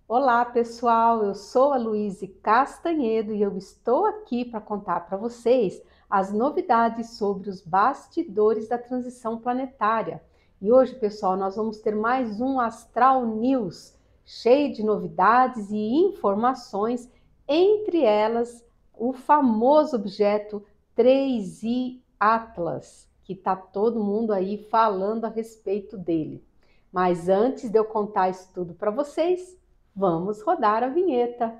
Olá pessoal, eu sou a Luíse Castanhedo e eu estou aqui para contar para vocês as novidades sobre os bastidores da transição planetária. E hoje, pessoal, nós vamos ter mais um Astral News, cheio de novidades e informações, entre elas o famoso objeto 3i Atlas, que está todo mundo aí falando a respeito dele. Mas antes de eu contar isso tudo para vocês, vamos rodar a vinheta.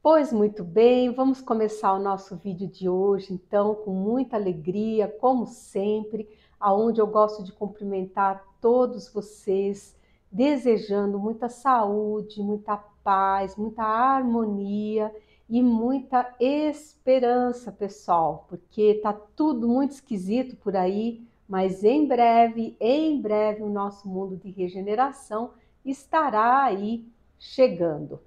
Pois muito bem, vamos começar o nosso vídeo de hoje, então, com muita alegria, como sempre, aonde eu gosto de cumprimentar todos vocês, desejando muita saúde, muita paz, muita harmonia e muita esperança, pessoal, porque tá tudo muito esquisito por aí, mas em breve, o nosso mundo de regeneração estará aí chegando.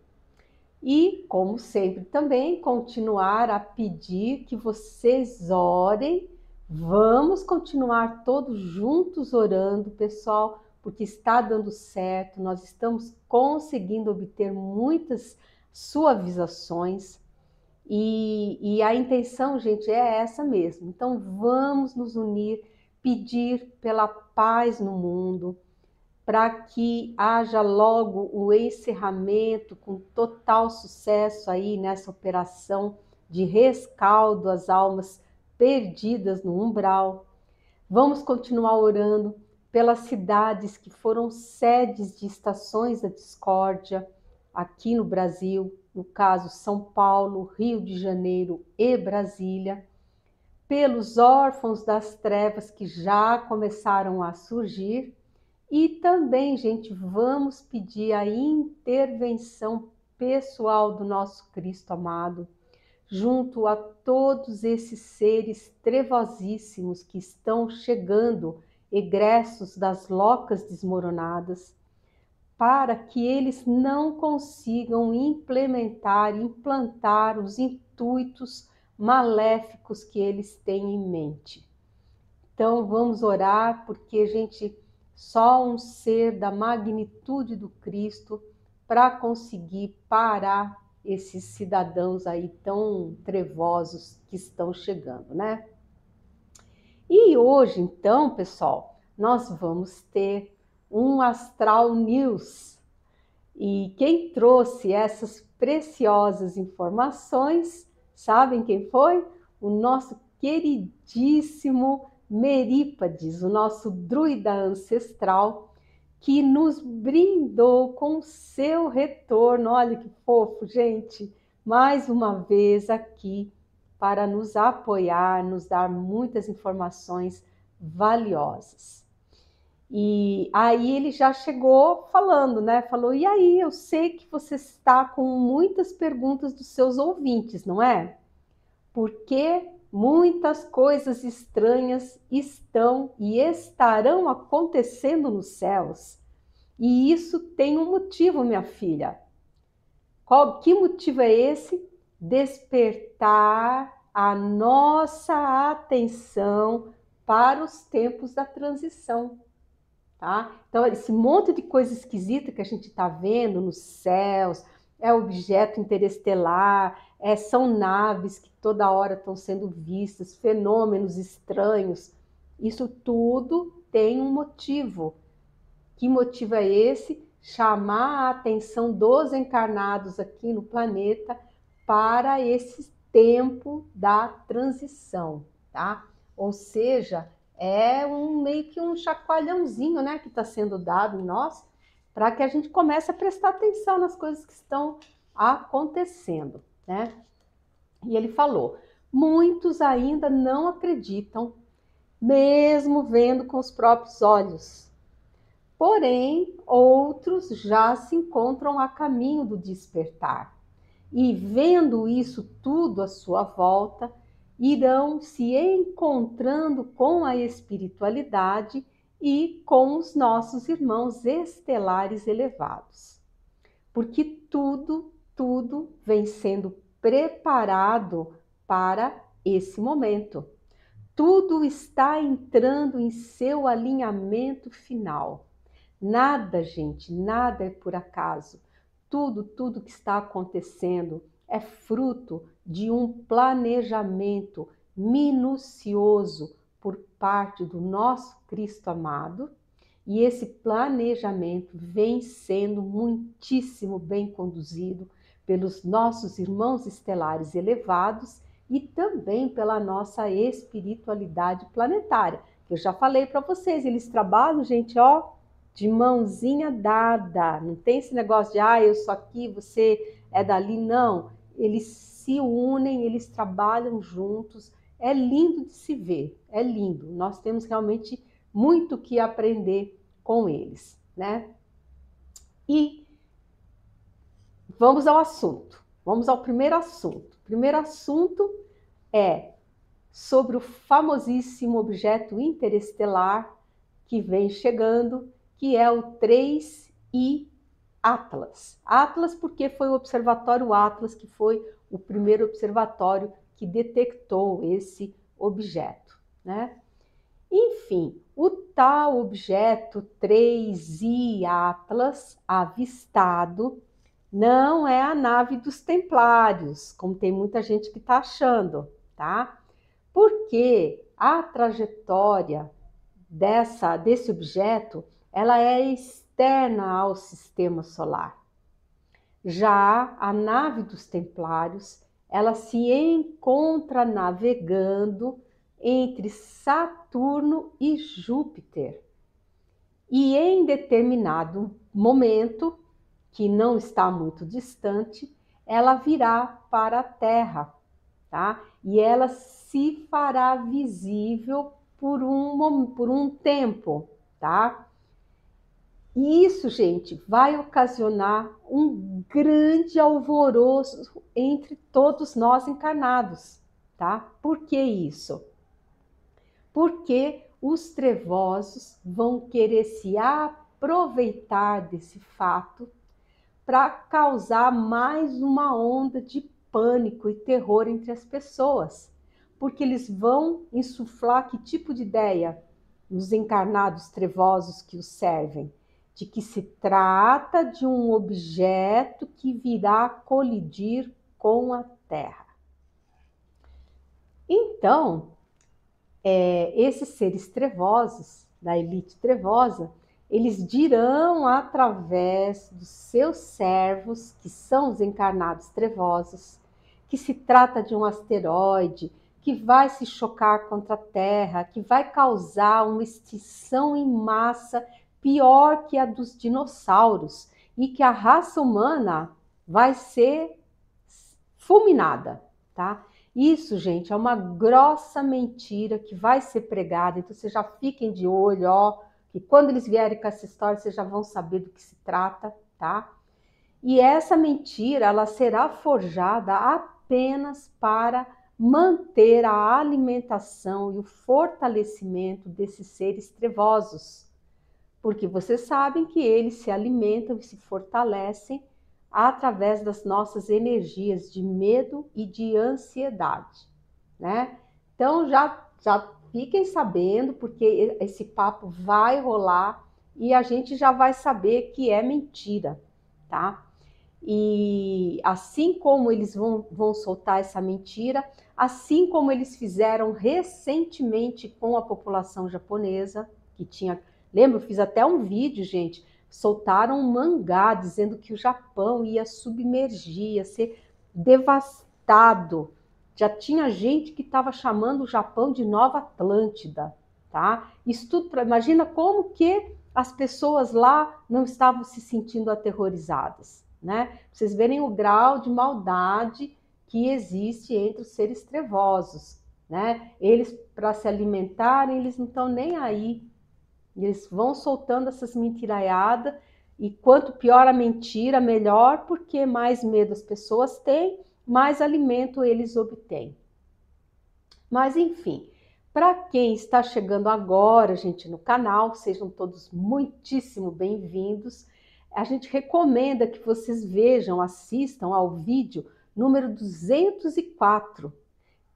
E, como sempre, também continuar a pedir que vocês orem. Vamos continuar todos juntos orando, pessoal, porque está dando certo. Nós estamos conseguindo obter muitas suavizações. E a intenção, gente, é essa mesmo. Então, vamos nos unir, pedir pela paz no mundo, para que haja logo o encerramento com total sucesso aí nessa operação de rescaldo às almas perdidas no umbral. Vamos continuar orando pelas cidades que foram sedes de estações da discórdia aqui no Brasil, no caso São Paulo, Rio de Janeiro e Brasília, pelos órfãos das trevas que já começaram a surgir. E também, gente, vamos pedir a intervenção pessoal do nosso Cristo amado, junto a todos esses seres trevosíssimos que estão chegando, egressos das locas desmoronadas, para que eles não consigam implantar os intuitos maléficos que eles têm em mente. Então, vamos orar, porque, gente, só um ser da magnitude do Cristo para conseguir parar esses cidadãos aí tão trevosos que estão chegando, né? E hoje, então, pessoal, nós vamos ter um Astral News. E quem trouxe essas preciosas informações, sabem quem foi? O nosso queridíssimo Merípades, o nosso druida ancestral, que nos brindou com o seu retorno. Olha que fofo, gente! Mais uma vez aqui para nos apoiar, nos dar muitas informações valiosas. E aí ele já chegou falando, né? Falou, e aí, eu sei que você está com muitas perguntas dos seus ouvintes, não é? Porque muitas coisas estranhas estão e estarão acontecendo nos céus. E isso tem um motivo, minha filha. Que motivo é esse? Despertar a nossa atenção para os tempos da transição. Tá? Então, esse monte de coisa esquisita que a gente está vendo nos céus, é objeto interestelar, são naves que toda hora estão sendo vistas, fenômenos estranhos, isso tudo tem um motivo. Que motivo é esse? Chamar a atenção dos encarnados aqui no planeta para esse tempo da transição, tá? Ou seja, é meio que um chacoalhãozinho, né, que está sendo dado em nós, para que a gente comece a prestar atenção nas coisas que estão acontecendo, né? E ele falou, muitos ainda não acreditam, mesmo vendo com os próprios olhos. Porém, outros já se encontram a caminho do despertar. E vendo isso tudo à sua volta, irão se encontrando com a espiritualidade e com os nossos irmãos estelares elevados. porque tudo vem sendo preparado para esse momento. Tudo está entrando em seu alinhamento final. Nada, gente, nada é por acaso. Tudo que está acontecendo é fruto de um planejamento minucioso por parte do nosso Cristo amado. E esse planejamento vem sendo muitíssimo bem conduzido pelos nossos irmãos estelares elevados e também pela nossa espiritualidade planetária. Eu já falei para vocês, eles trabalham, gente, ó, de mãozinha dada. Não tem esse negócio de, eu sou aqui, você é dali. Não, eles se unem, eles trabalham juntos. É lindo de se ver, é lindo. Nós temos realmente muito que aprender com eles, né? E vamos ao assunto. Vamos ao primeiro assunto. O primeiro assunto é sobre o famosíssimo objeto interestelar que vem chegando, que é o 3I Atlas. Atlas porque foi o observatório Atlas que foi o primeiro observatório que detectou esse objeto, né? Enfim, o tal objeto 3I Atlas avistado não é a nave dos Templários, como tem muita gente que está achando, tá? Porque a trajetória desse objeto, ela é externa ao sistema solar. Já a nave dos Templários, ela se encontra navegando entre Saturno e Júpiter. E em determinado momento, que não está muito distante, ela virá para a Terra, tá? E ela se fará visível por um tempo, tá? E isso, gente, vai ocasionar um grande alvoroço entre todos nós encarnados, tá? Por que isso? Porque os trevosos vão querer se aproveitar desse fato para causar mais uma onda de pânico e terror entre as pessoas, porque eles vão insuflar que tipo de ideia nos encarnados trevosos que os servem? De que se trata de um objeto que virá colidir com a Terra. Então, esses seres trevosos, da elite trevosa, eles dirão através dos seus servos, que são os encarnados trevosos, que se trata de um asteroide que vai se chocar contra a Terra, que vai causar uma extinção em massa pior que a dos dinossauros e que a raça humana vai ser fulminada, tá? Isso, gente, é uma grossa mentira que vai ser pregada, então vocês já fiquem de olho, ó, que quando eles vierem com essa história, vocês já vão saber do que se trata, tá? E essa mentira, ela será forjada apenas para manter a alimentação e o fortalecimento desses seres trevosos, porque vocês sabem que eles se alimentam e se fortalecem através das nossas energias de medo e de ansiedade, né? Então já fiquem sabendo, porque esse papo vai rolar e a gente já vai saber que é mentira, tá? E assim como eles vão soltar essa mentira, assim como eles fizeram recentemente com a população japonesa, que tinha... Lembra, eu fiz até um vídeo, gente, soltaram um mangá dizendo que o Japão ia submergir, ia ser devastado. Já tinha gente que estava chamando o Japão de Nova Atlântida, tá? Isso tudo, imagina como que as pessoas lá não estavam se sentindo aterrorizadas, né? Pra vocês verem o grau de maldade que existe entre os seres trevosos, né? Eles, para se alimentarem, eles não estão nem aí. Eles vão soltando essas mentiraiadas e quanto pior a mentira, melhor, porque mais medo as pessoas têm, mais alimento eles obtêm. Mas enfim, para quem está chegando agora, gente, no canal, sejam todos muitíssimo bem-vindos. a gente recomenda que vocês vejam, assistam ao vídeo número 204,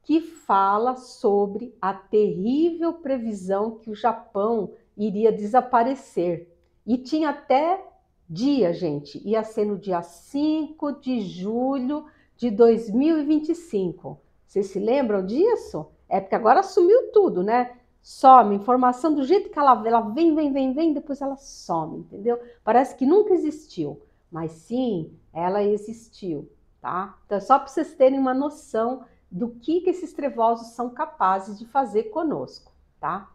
que fala sobre a terrível previsão que o Japão iria desaparecer. E tinha até dia, gente, ia ser no dia 5 de julho de 2025. Vocês se lembram disso? É porque agora sumiu tudo, né? Some, informação do jeito que ela vem, depois ela some, entendeu? Parece que nunca existiu, mas sim, ela existiu, tá? Então, só para vocês terem uma noção do que esses trevosos são capazes de fazer conosco, tá?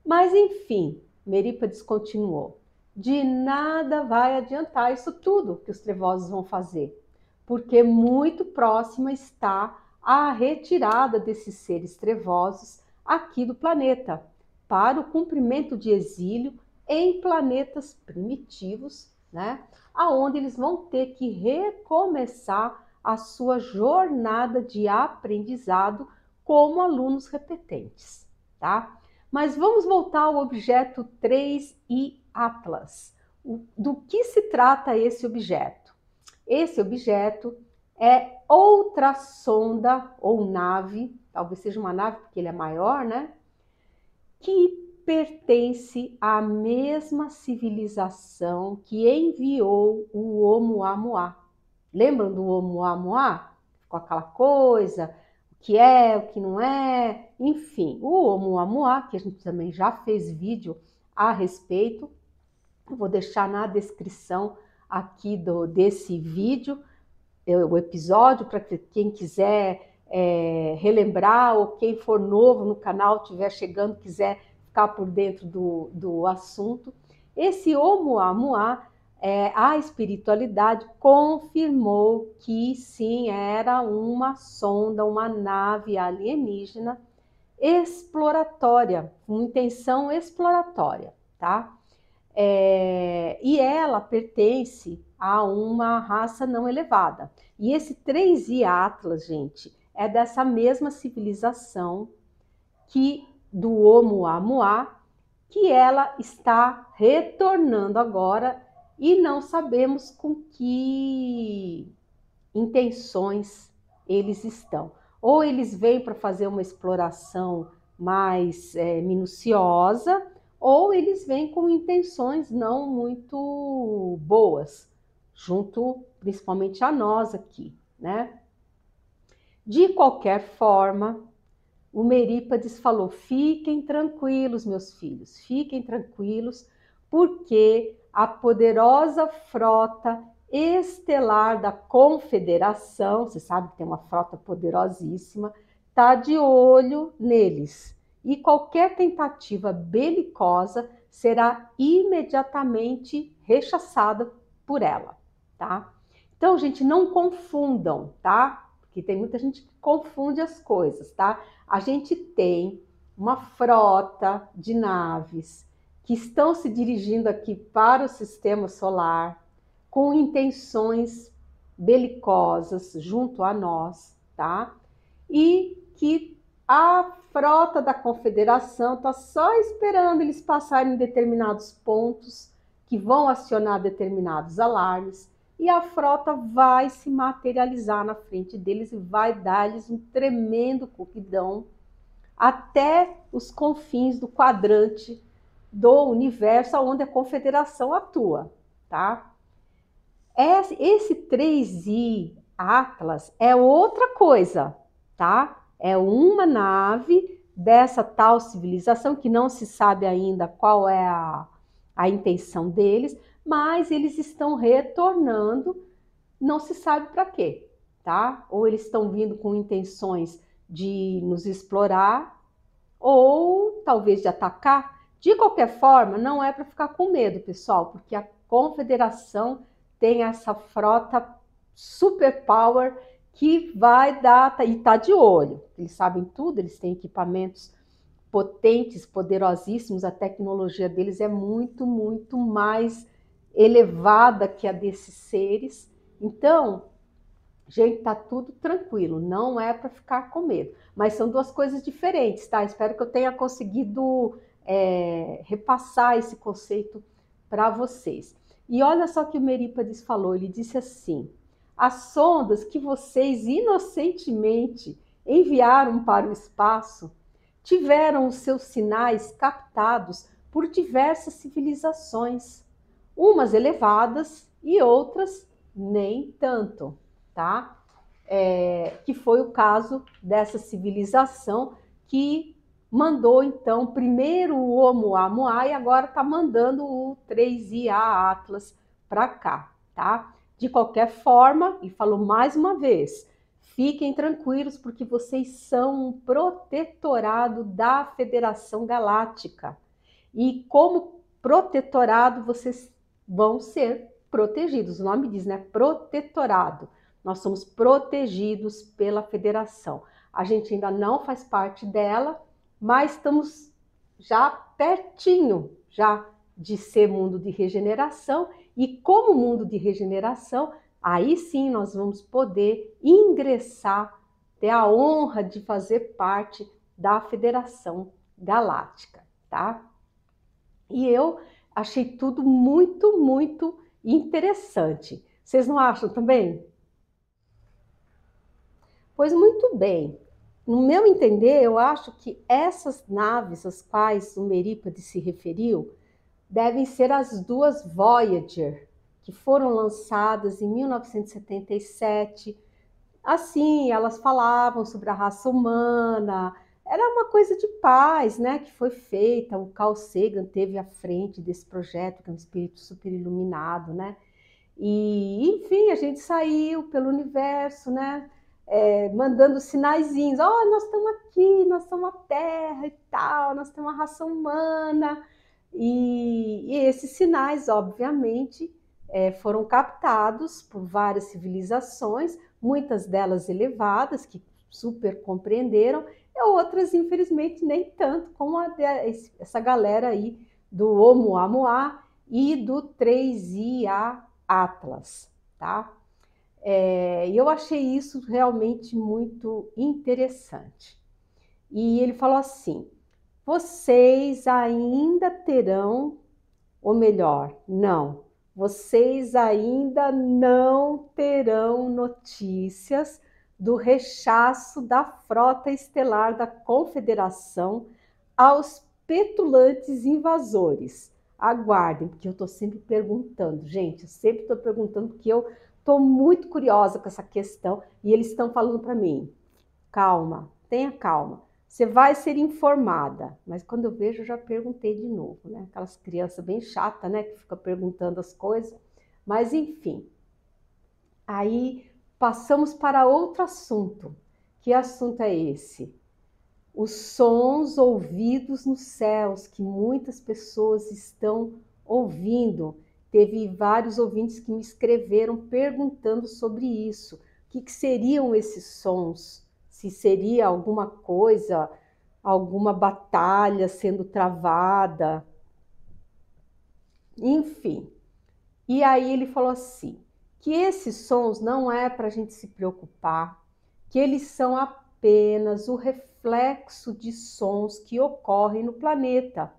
Mas, enfim, Merípides continuou. De nada vai adiantar isso tudo que os trevosos vão fazer, porque muito próxima está a retirada desses seres trevosos aqui do planeta, para o cumprimento de exílio em planetas primitivos, né? Aonde eles vão ter que recomeçar a sua jornada de aprendizado como alunos repetentes, tá? Mas vamos voltar ao objeto 3i Atlas. Do que se trata esse objeto? Esse objeto é outra sonda ou nave, talvez seja uma nave porque ele é maior, né? Que pertence à mesma civilização que enviou o Oumuamua. Lembram do Oumuamua? Com aquela coisa, o que é, o que não é, enfim. O Oumuamua, que a gente também já fez vídeo a respeito, eu vou deixar na descrição aqui desse vídeo, o episódio, para quem quiser relembrar, ou quem for novo no canal, estiver chegando, quiser ficar por dentro do assunto. Esse Oumuamua, a espiritualidade confirmou que sim, era uma sonda, uma nave alienígena exploratória, com intenção exploratória, tá? E ela pertence a uma raça não elevada. E esse 3i Atlas, gente, é dessa mesma civilização que do Oumuamua, que ela está retornando agora e não sabemos com que intenções eles estão. Ou eles vêm para fazer uma exploração mais minuciosa, ou eles vêm com intenções não muito boas, junto principalmente a nós aqui, né? De qualquer forma, o Merípides falou: fiquem tranquilos, meus filhos, fiquem tranquilos, porque a poderosa frota estelar da Confederação, você sabe que tem uma frota poderosíssima, está de olho neles. E qualquer tentativa belicosa será imediatamente rechaçada por ela, tá? Então, gente, não confundam, tá? Porque tem muita gente que confunde as coisas, tá? A gente tem uma frota de naves que estão se dirigindo aqui para o sistema solar com intenções belicosas junto a nós, tá? E que a frota da Confederação está só esperando eles passarem determinados pontos que vão acionar determinados alarmes, e a frota vai se materializar na frente deles e vai dar-lhes um tremendo coquidão até os confins do quadrante do universo onde a Confederação atua, tá? Esse 3i Atlas é outra coisa, tá? É uma nave dessa tal civilização que não se sabe ainda qual é a intenção deles, mas eles estão retornando, não se sabe para quê, tá? Ou eles estão vindo com intenções de nos explorar, ou talvez de atacar. De qualquer forma, não é para ficar com medo, pessoal, porque a Confederação tem essa frota superpower que vai dar, e está de olho. Eles sabem tudo, eles têm equipamentos potentes, poderosíssimos, a tecnologia deles é muito, muito mais elevada que a desses seres. Então, gente, tá tudo tranquilo, não é para ficar com medo. Mas são duas coisas diferentes, tá? Espero que eu tenha conseguido repassar esse conceito para vocês. E olha só o que o Merípades falou, ele disse assim: as sondas que vocês inocentemente enviaram para o espaço tiveram os seus sinais captados por diversas civilizações, umas elevadas e outras nem tanto, tá? Que foi o caso dessa civilização que mandou, então, primeiro o Oumuamua e agora está mandando o 3IA Atlas para cá, tá? De qualquer forma, e falo mais uma vez, fiquem tranquilos porque vocês são um protetorado da Federação Galáctica. E como protetorado, vocês vão ser protegidos. O nome diz, né? Protetorado. Nós somos protegidos pela federação. A gente ainda não faz parte dela, mas estamos já pertinho já de ser mundo de regeneração. E como mundo de regeneração, aí sim nós vamos poder ingressar, ter a honra de fazer parte da Federação Galáctica, tá? E eu achei tudo muito, muito interessante. Vocês não acham também? Pois muito bem. No meu entender, eu acho que essas naves às quais o Merípades se referiu devem ser as duas Voyager, que foram lançadas em 1977. Assim, elas falavam sobre a raça humana, era uma coisa de paz, né, que foi feita. O Carl Sagan teve à frente desse projeto, que é um espírito super iluminado, né? E, enfim, a gente saiu pelo universo, né? Mandando sinaizinhos, nós estamos aqui, nós somos a Terra e tal, nós temos a raça humana. E esses sinais, obviamente, foram captados por várias civilizações, muitas delas elevadas, que super compreenderam, e outras, infelizmente, nem tanto, como essa galera aí do Oumuamua e do 3IA Atlas, tá? E eu achei isso realmente muito interessante. E ele falou assim: vocês ainda terão, ou melhor, não, vocês ainda não terão notícias do rechaço da frota estelar da Confederação aos petulantes invasores. Aguardem, porque eu estou sempre perguntando, gente, eu sempre estou perguntando, porque eu estou muito curiosa com essa questão, e eles estão falando para mim: calma, tenha calma, você vai ser informada. Mas quando eu vejo, eu já perguntei de novo, né? Aquelas crianças bem chatas, né? Que ficam perguntando as coisas. Mas, enfim. Aí, passamos para outro assunto. Que assunto é esse? Os sons ouvidos nos céus, que muitas pessoas estão ouvindo. Teve vários ouvintes que me escreveram perguntando sobre isso. O que seriam esses sons? Se seria alguma coisa, alguma batalha sendo travada, enfim. E aí ele falou assim, que esses sons não é para a gente se preocupar, que eles são apenas o reflexo de sons que ocorrem no planeta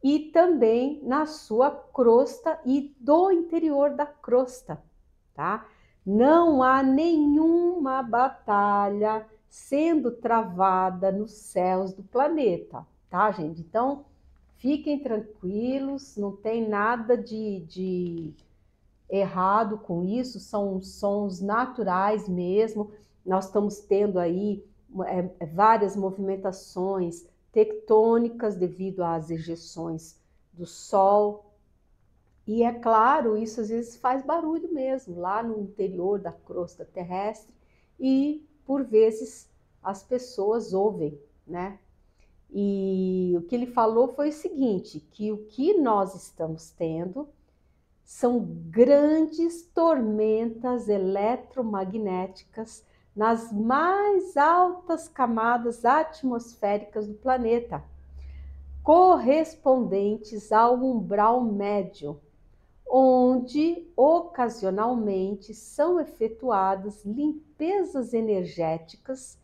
e também na sua crosta e do interior da crosta, tá? Não há nenhuma batalha sendo travada nos céus do planeta, tá, gente? Então, fiquem tranquilos, não tem nada de errado com isso, são sons naturais mesmo. Nós estamos tendo aí várias movimentações tectônicas devido às ejeções do Sol. E é claro, isso às vezes faz barulho mesmo, lá no interior da crosta terrestre, e por vezes as pessoas ouvem, né? E o que ele falou foi o seguinte, que o que nós estamos tendo são grandes tormentas eletromagnéticas nas mais altas camadas atmosféricas do planeta, correspondentes ao umbral médio, onde ocasionalmente são efetuadas limpezas energéticas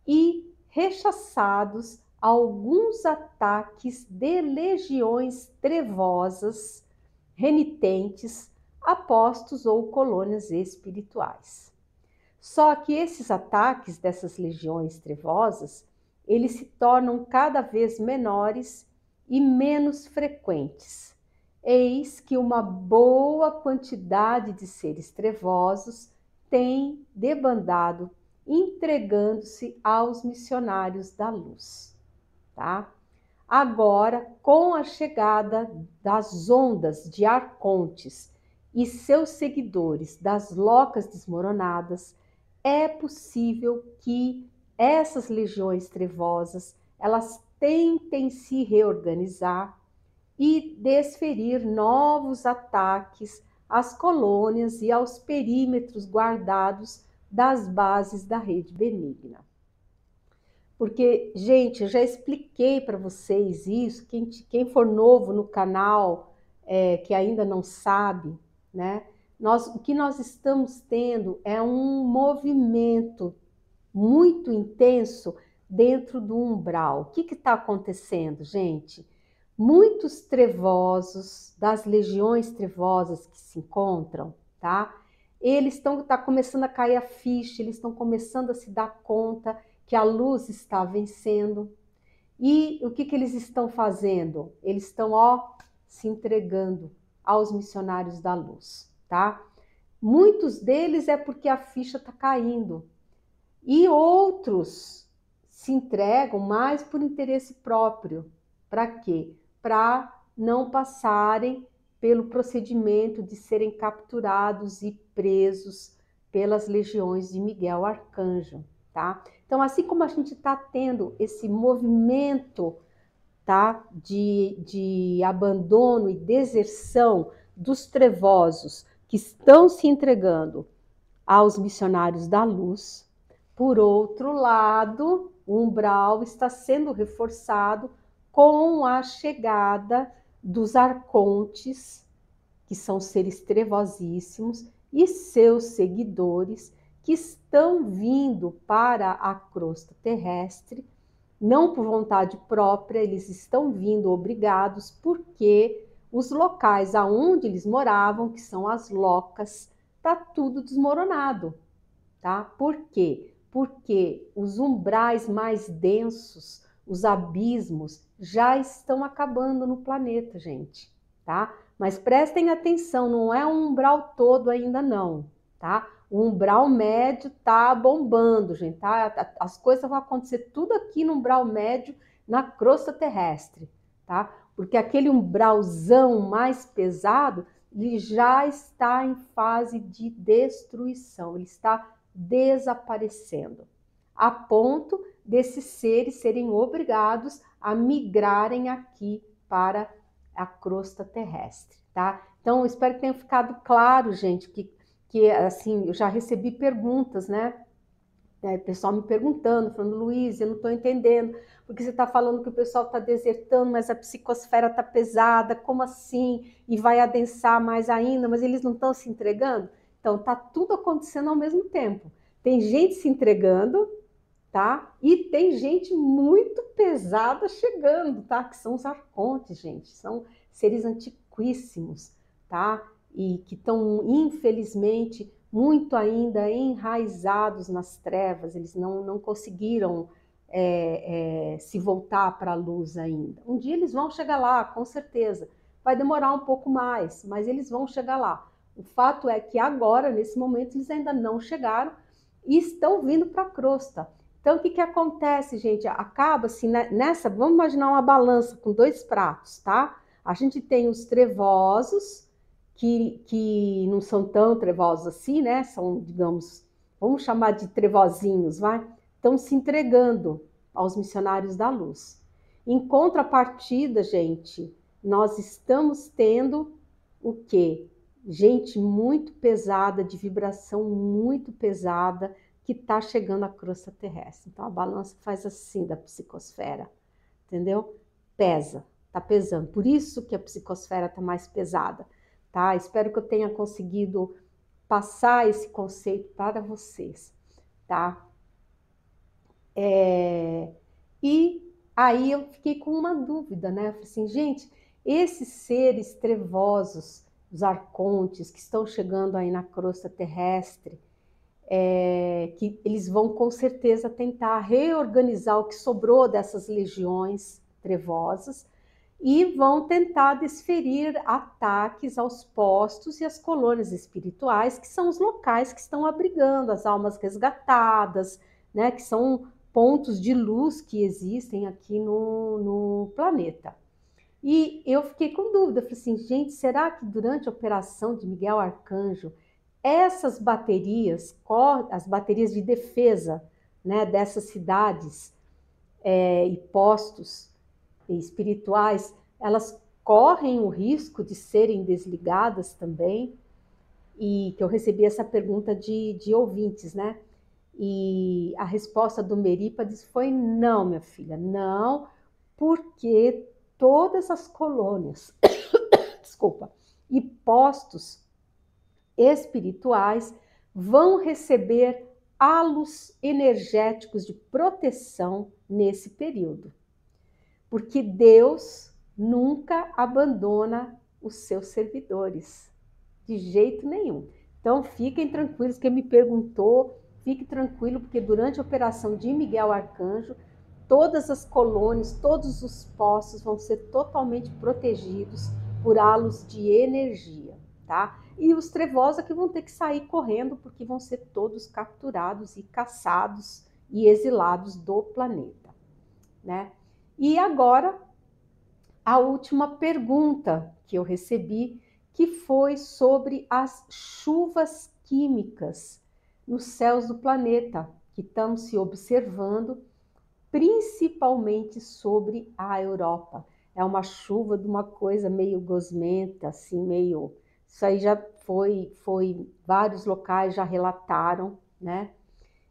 e rechaçados alguns ataques de legiões trevosas renitentes, apostos ou colônias espirituais. Só que esses ataques dessas legiões trevosas, eles se tornam cada vez menores e menos frequentes. Eis que uma boa quantidade de seres trevosos tem debandado, entregando-se aos missionários da luz, tá? Agora, com a chegada das ondas de arcontes e seus seguidores das locas desmoronadas, é possível que essas legiões trevosas, elas tentem se reorganizar e desferir novos ataques às colônias e aos perímetros guardados das bases da rede benigna. Porque, gente, eu já expliquei para vocês isso, quem for novo no canal, que ainda não sabe, né? O que nós estamos tendo é um movimento muito intenso dentro do umbral. O que está acontecendo, gente? Muitos trevosos, das legiões trevosas que se encontram, tá? Eles tá começando a cair a ficha, eles estão começando a se dar conta que a luz está vencendo. E o que eles estão fazendo? Eles estão, se entregando aos missionários da luz, tá? Muitos deles é porque a ficha está caindo. E outros se entregam mais por interesse próprio. Para quê? Para não passarem pelo procedimento de serem capturados e presos pelas legiões de Miguel Arcanjo, tá? Então, assim como a gente está tendo esse movimento, tá, de abandono e deserção dos trevosos que estão se entregando aos missionários da luz, por outro lado, o umbral está sendo reforçado com a chegada dos arcontes, que são seres trevosíssimos, e seus seguidores, que estão vindo para a crosta terrestre, não por vontade própria, eles estão vindo obrigados, porque os locais aonde eles moravam, que são as locas, está tudo desmoronado, tá? Por quê? Porque os umbrais mais densos, os abismos, já estão acabando no planeta, gente, tá? Mas prestem atenção, não é um umbral todo ainda não, tá? O umbral médio tá bombando, gente, tá? As coisas vão acontecer tudo aqui no umbral médio, na crosta terrestre, tá? Porque aquele umbralzão mais pesado, ele já está em fase de destruição, ele está desaparecendo, a ponto desses seres serem obrigados a migrarem aqui para a crosta terrestre, tá? Então, espero que tenha ficado claro, gente, que assim, eu já recebi perguntas, né? Pessoal me perguntando, falando, Luiz, eu não estou entendendo, porque você está falando que o pessoal está desertando, mas a psicosfera está pesada, como assim? E vai adensar mais ainda, mas eles não estão se entregando? Então, está tudo acontecendo ao mesmo tempo. Tem gente se entregando, tá? E tem gente muito pesada chegando, tá? Que são os arcontes, gente. São seres antiquíssimos, tá? E que estão, infelizmente, muito ainda enraizados nas trevas. Eles não conseguiram se voltar para a luz ainda. Um dia eles vão chegar lá, com certeza. Vai demorar um pouco mais, mas eles vão chegar lá. O fato é que agora, nesse momento, eles ainda não chegaram e estão vindo para a crosta. Então, o que acontece, gente? Acaba-se nessa, vamos imaginar uma balança com dois pratos, tá? A gente tem os trevosos, que não são tão trevosos assim, né? São, digamos, vamos chamar de trevozinhos, vai? Estão se entregando aos missionários da luz. Em contrapartida, gente, nós estamos tendo o quê? Gente muito pesada, de vibração muito pesada, que está chegando à crosta terrestre. Então, a balança faz assim da psicosfera, entendeu? Pesa, está pesando. Por isso que a psicosfera está mais pesada, tá? Espero que eu tenha conseguido passar esse conceito para vocês, tá? E aí eu fiquei com uma dúvida, né? Eu falei assim, gente, esses seres trevosos os arcontes que estão chegando aí na crosta terrestre, que eles vão com certeza tentar reorganizar o que sobrou dessas legiões trevosas e vão tentar desferir ataques aos postos e às colônias espirituais, que são os locais que estão abrigando as almas resgatadas, né, que são pontos de luz que existem aqui no planeta. E eu fiquei com dúvida, falei assim, gente, será que durante a operação de Miguel Arcanjo, essas baterias, as baterias de defesa, né, dessas cidades e postos espirituais, elas correm o risco de serem desligadas também? E que eu recebi essa pergunta de ouvintes, né? E a resposta do Merípades foi não, minha filha, não, porque todas as colônias, desculpa, e postos espirituais vão receber halos energéticos de proteção nesse período. Porque Deus nunca abandona os seus servidores, de jeito nenhum. Então fiquem tranquilos, quem me perguntou, fique tranquilo, porque durante a operação de Miguel Arcanjo, todas as colônias, todos os postos vão ser totalmente protegidos por halos de energia, tá? E os trevosos que vão ter que sair correndo, porque vão ser todos capturados e caçados e exilados do planeta, né? E agora, a última pergunta que eu recebi, que foi sobre as chuvas químicas nos céus do planeta, que estão se observando, principalmente sobre a Europa. É uma chuva de uma coisa meio gosmenta, assim, meio... Isso aí já foi vários locais já relataram, né?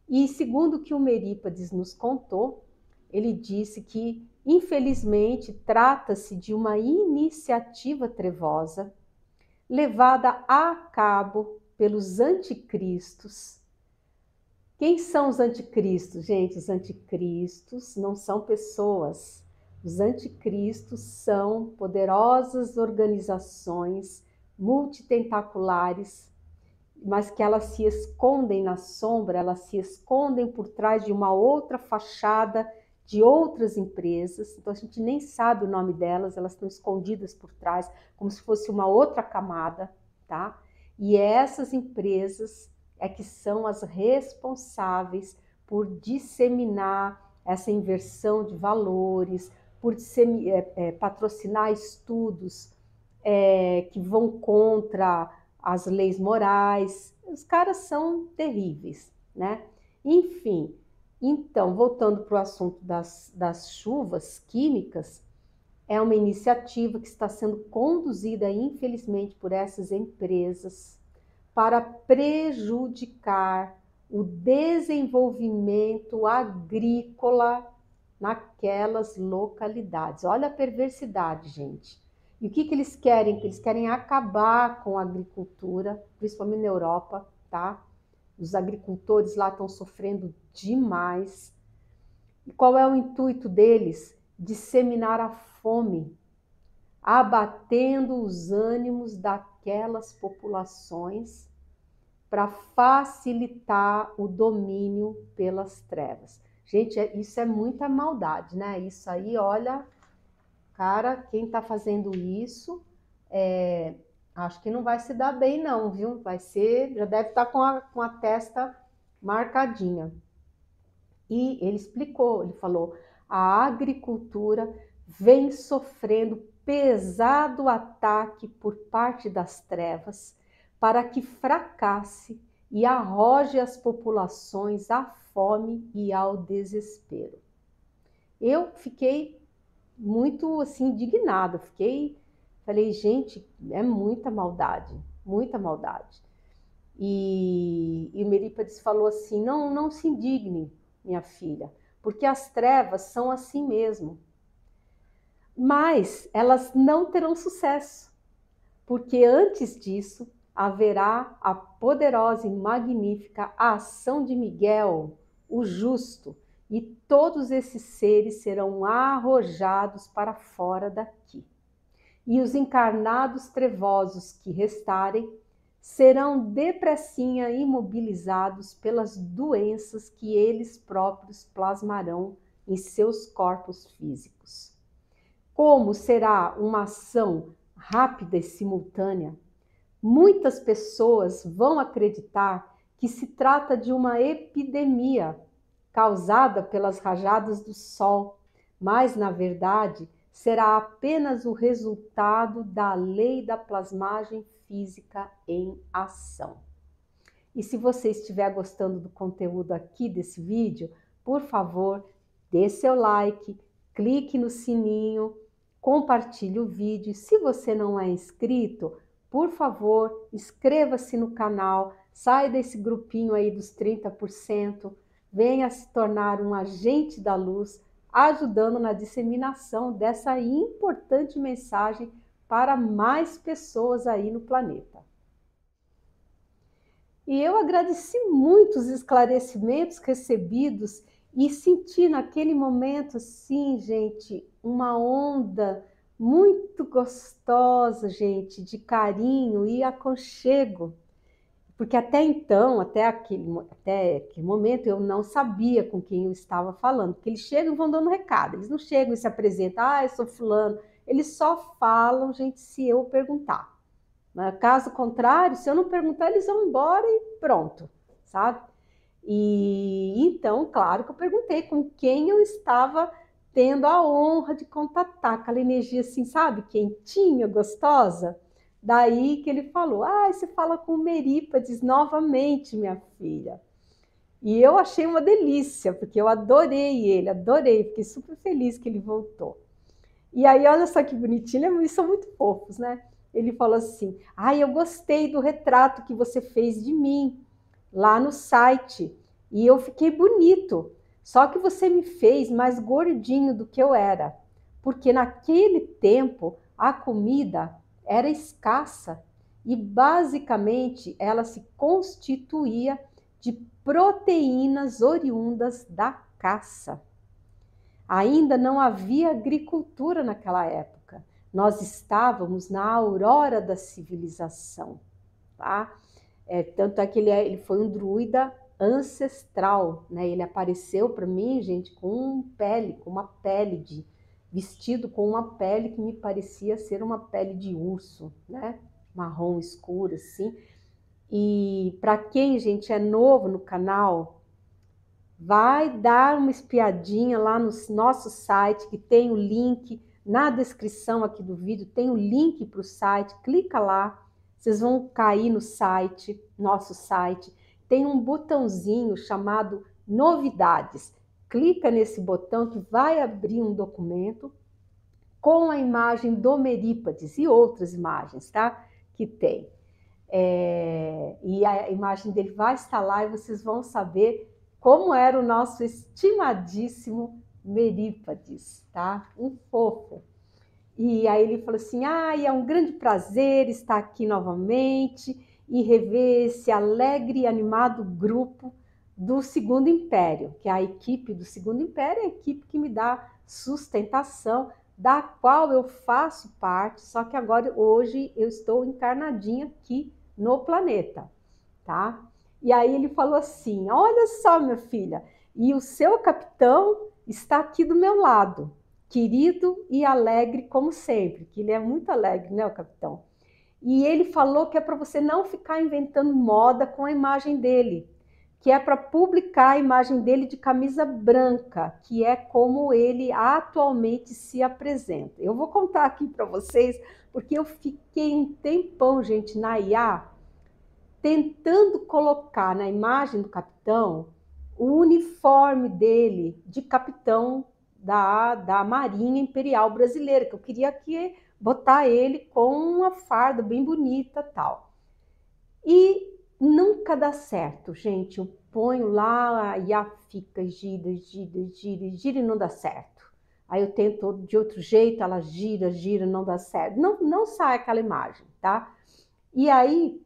E segundo o que o Merípades nos contou, ele disse que, infelizmente, trata-se de uma iniciativa trevosa levada a cabo pelos anticristos. Quem são os anticristos, gente? Os anticristos não são pessoas. Os anticristos são poderosas organizações multitentaculares, mas que elas se escondem na sombra, elas se escondem por trás de uma outra fachada de outras empresas. Então a gente nem sabe o nome delas, elas estão escondidas por trás, como se fosse uma outra camada, tá? E essas empresas é que são as responsáveis por disseminar essa inversão de valores, por patrocinar estudos que vão contra as leis morais. Os caras são terríveis, né? Enfim, então, voltando para o assunto das chuvas químicas, é uma iniciativa que está sendo conduzida, infelizmente, por essas empresas para prejudicar o desenvolvimento agrícola naquelas localidades. Olha a perversidade, gente. E o que eles querem? Eles querem acabar com a agricultura, principalmente na Europa, tá? Os agricultores lá estão sofrendo demais. E qual é o intuito deles? Disseminar a fome, abatendo os ânimos daquelas populações para facilitar o domínio pelas trevas. Gente, isso é muita maldade, né? Isso aí, olha, cara, quem está fazendo isso, acho que não vai se dar bem não, viu? Vai ser, já deve estar com a testa marcadinha. E ele explicou, ele falou, a agricultura vem sofrendo pesado ataque por parte das trevas para que fracasse e arroje as populações à fome e ao desespero. Eu fiquei muito assim indignada, falei, gente, é muita maldade, muita maldade. E o Merípades falou assim, não se indigne, minha filha, porque as trevas são assim mesmo. Mas elas não terão sucesso, porque antes disso haverá a poderosa e magnífica ação de Miguel, o justo, e todos esses seres serão arrojados para fora daqui. e os encarnados trevosos que restarem serão depressinha imobilizados pelas doenças que eles próprios plasmarão em seus corpos físicos. Como será uma ação rápida e simultânea, muitas pessoas vão acreditar que se trata de uma epidemia causada pelas rajadas do sol, mas, na verdade, será apenas o resultado da lei da plasmagem física em ação. E se você estiver gostando do conteúdo aqui desse vídeo, por favor, dê seu like, clique no sininho, compartilhe o vídeo. Se você não é inscrito, por favor, inscreva-se no canal, saia desse grupinho aí dos 30%, venha se tornar um agente da luz, ajudando na disseminação dessa importante mensagem para mais pessoas aí no planeta. E eu agradeci muito os esclarecimentos recebidos e senti naquele momento, assim, gente, uma onda muito gostosa, gente, de carinho e aconchego. Porque até então, até aquele momento, eu não sabia com quem eu estava falando. Porque eles chegam e vão dando recado. Eles não chegam e se apresentam, eu sou fulano. Eles só falam, gente, se eu perguntar. Caso contrário, se eu não perguntar, eles vão embora e pronto, sabe? E então, claro que eu perguntei com quem eu estava tendo a honra de contatar, aquela energia assim, sabe, quentinha, gostosa. Daí que ele falou, você fala com o Merípades novamente, minha filha. E eu achei uma delícia, porque eu adorei ele, adorei, fiquei super feliz que ele voltou. E aí, olha só que bonitinho, eles são muito fofos, né? Ele falou assim, eu gostei do retrato que você fez de mim, lá no site, e eu fiquei bonito, só que você me fez mais gordinho do que eu era, porque naquele tempo a comida era escassa e basicamente ela se constituía de proteínas oriundas da caça. Ainda não havia agricultura naquela época. Nós estávamos na aurora da civilização, tá? Tanto é que ele foi um druida ancestral, né? Ele apareceu para mim, gente, com uma pele vestido com uma pele que me parecia ser uma pele de urso, né? Marrom escuro, assim. E para quem, gente, é novo no canal, vai dar uma espiadinha lá no nosso site, que tem o link na descrição aqui do vídeo, tem o link para o site, clica lá, vocês vão cair no site, nosso site, tem um botãozinho chamado Novidades. Clica nesse botão que vai abrir um documento com a imagem do Merípades e outras imagens, tá? Que tem. E a imagem dele vai estar lá e vocês vão saber como era o nosso estimadíssimo Merípades, tá? Um fofo. E aí ele falou assim, é um grande prazer estar aqui novamente e rever esse alegre e animado grupo do Segundo Império, que é a equipe do Segundo Império, é a equipe que me dá sustentação, da qual eu faço parte, só que agora, hoje, eu estou encarnadinha aqui no planeta, tá? E aí ele falou assim, olha só, minha filha, e o seu capitão está aqui do meu lado, querido e alegre como sempre, que ele é muito alegre, né, o capitão? E ele falou que é para você não ficar inventando moda com a imagem dele, que é para publicar a imagem dele de camisa branca, que é como ele atualmente se apresenta. Eu vou contar aqui para vocês, porque eu fiquei um tempão, gente, na IA, tentando colocar na imagem do capitão o uniforme dele de capitão da Marinha Imperial Brasileira, que eu queria botar ele com uma farda bem bonita e tal. E nunca dá certo, gente. Eu ponho lá e a fica gira e não dá certo. Aí eu tento de outro jeito, ela gira, não dá certo. Não sai aquela imagem, tá? E aí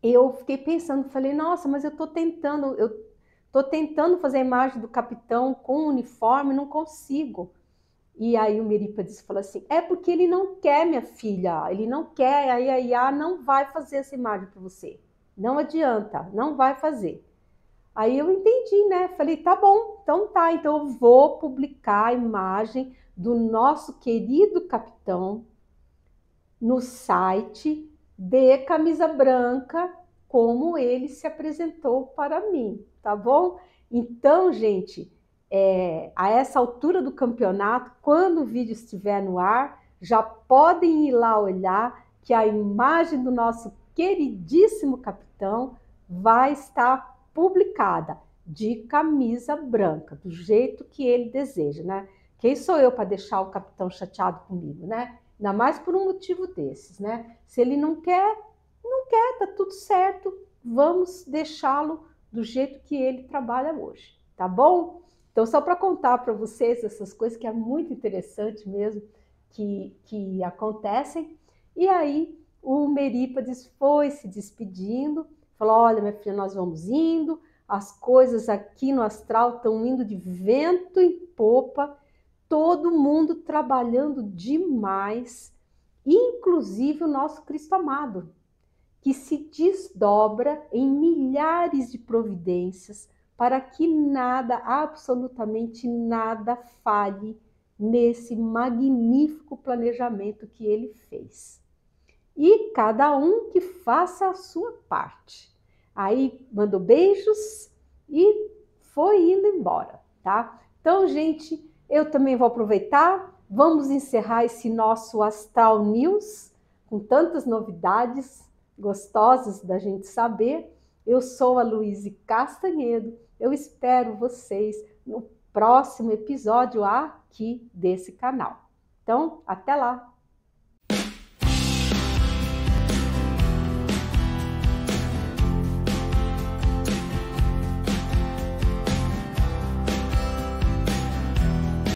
eu fiquei pensando, falei, nossa, mas eu tô tentando fazer a imagem do capitão com uniforme, não consigo. E aí o Merípades falou assim, é porque ele não quer, minha filha, ele não quer, aí a IA não vai fazer essa imagem para você. Não adianta, não vai fazer. Aí eu entendi, né? Falei, tá bom, então tá, então eu vou publicar a imagem do nosso querido capitão no site de Camisa Branca, como ele se apresentou para mim, tá bom? Então, gente, a essa altura do campeonato, quando o vídeo estiver no ar, já podem ir lá olhar que a imagem do nosso queridíssimo capitão vai estar publicada de camisa branca, do jeito que ele deseja, né? Quem sou eu para deixar o capitão chateado comigo, né? Ainda mais por um motivo desses, né? Se ele não quer, não quer, tá tudo certo. Vamos deixá-lo do jeito que ele trabalha hoje, tá bom? Então, só para contar para vocês essas coisas que é muito interessante mesmo que acontecem. E aí, o Merípades foi se despedindo, falou: olha, minha filha, nós vamos indo, as coisas aqui no astral estão indo de vento em popa, todo mundo trabalhando demais, inclusive o nosso Cristo amado, que se desdobra em milhares de providências para que nada, absolutamente nada, falhe nesse magnífico planejamento que ele fez. E cada um que faça a sua parte. Aí mandou beijos e foi indo embora, tá? Então, gente, eu também vou aproveitar, vamos encerrar esse nosso Astral News com tantas novidades gostosas da gente saber. Eu sou a Luíse Castanhedo, eu espero vocês no próximo episódio aqui desse canal. Então, até lá!